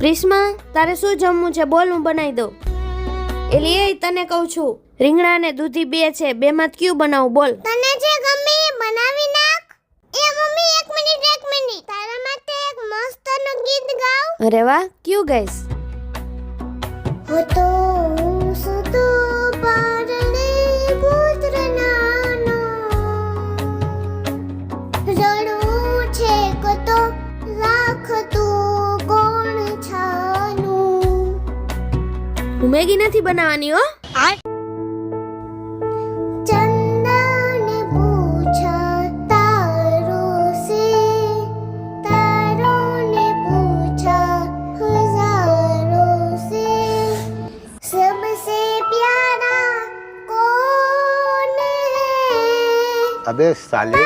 પ્રિસ્મા, તારે શું જમવું છે બોલ, હું બનાવી દઉં. એલી એ તને કહું છું, રીંગણા અને દૂધી બે છે, બેમાં કયું બનાવું બોલ. તને જે ગમે એ બનાવી નાખ. એ મમ્મી એક મિનિટ તારા માટે એક મસ્તનું ગીત ગાઉં. અરે વાહ, કયું ગાઈસ? હો તો હું સુતો પારણે પુત્ર નાનો, રડું છે કતો રાખતું કોણ છાનું. હું મેગી નથી બનાવવાની હો. ચંદને પૂછા તારો સે, તારો ને પૂછા હજારો સે, सबसे प्यारा कौन है? अबे साले